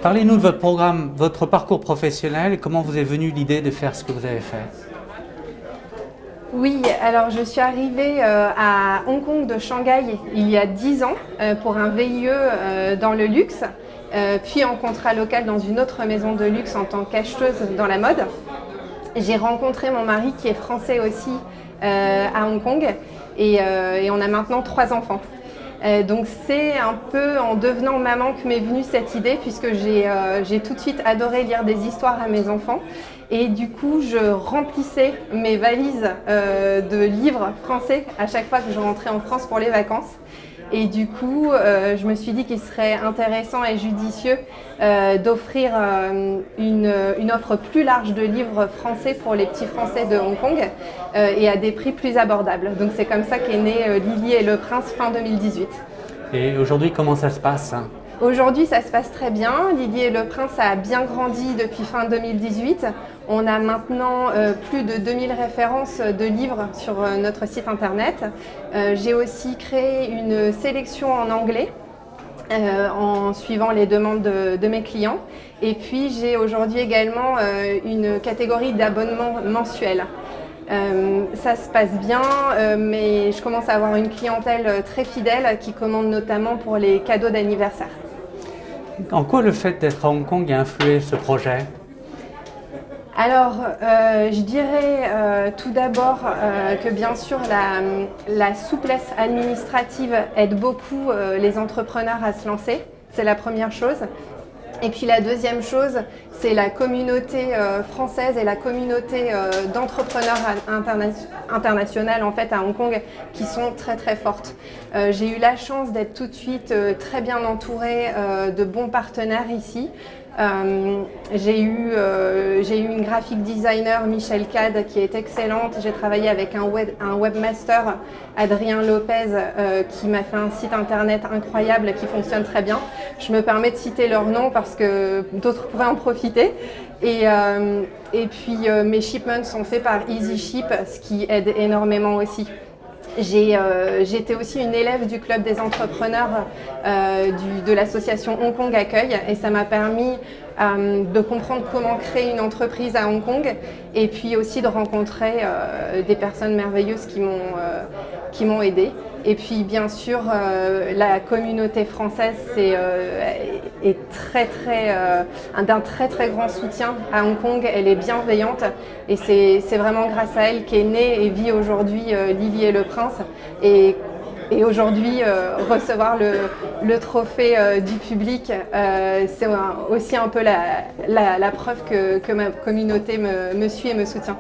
Parlez-nous de votre programme, votre parcours professionnel et comment vous est venue l'idée de faire ce que vous avez fait. Oui, alors je suis arrivée à Hong Kong de Shanghai il y a 10 ans pour un VIE dans le luxe, puis en contrat local dans une autre maison de luxe en tant qu'acheteuse dans la mode. J'ai rencontré mon mari qui est français aussi à Hong Kong et on a maintenant 3 enfants. Donc c'est un peu en devenant maman que m'est venue cette idée, puisque j'ai tout de suite adoré lire des histoires à mes enfants et du coup je remplissais mes valises de livres français à chaque fois que je rentrais en France pour les vacances. Et du coup, je me suis dit qu'il serait intéressant et judicieux d'offrir une offre plus large de livres français pour les petits Français de Hong Kong et à des prix plus abordables. Donc c'est comme ça qu'est né Lily et le Prince fin 2018. Et aujourd'hui, comment ça se passe? Aujourd'hui, ça se passe très bien. Lily et le Prince a bien grandi depuis fin 2018. On a maintenant plus de 2000 références de livres sur notre site internet. J'ai aussi créé une sélection en anglais en suivant les demandes de mes clients. Et puis j'ai aujourd'hui également une catégorie d'abonnement mensuel. Ça se passe bien, mais je commence à avoir une clientèle très fidèle qui commande notamment pour les cadeaux d'anniversaire. En quoi le fait d'être à Hong Kong a influé ce projet? Alors, je dirais tout d'abord que bien sûr la souplesse administrative aide beaucoup les entrepreneurs à se lancer, c'est la première chose. Et puis la deuxième chose, c'est la communauté française et la communauté d'entrepreneurs internationales en fait à Hong Kong qui sont très très fortes. J'ai eu la chance d'être tout de suite très bien entourée de bons partenaires ici. J'ai eu une graphic designer, Michel Cad, qui est excellente. J'ai travaillé avec un webmaster, Adrien Lopez, qui m'a fait un site internet incroyable qui fonctionne très bien. Je me permets de citer leur nom parce que d'autres pourraient en profiter. Et puis mes shipments sont faits par EasyShip, ce qui aide énormément aussi. J'étais aussi une élève du club des entrepreneurs de l'association Hong Kong Accueil et ça m'a permis de comprendre comment créer une entreprise à Hong Kong et puis aussi de rencontrer des personnes merveilleuses qui m'ont aidée. Et puis bien sûr la communauté française est d'un très très grand soutien à Hong Kong. Elle est bienveillante et c'est vraiment grâce à elle qu'est née et vit aujourd'hui Lily et le Prince. Et aujourd'hui, recevoir le trophée du public, c'est aussi un peu la preuve que ma communauté me suit et me soutient.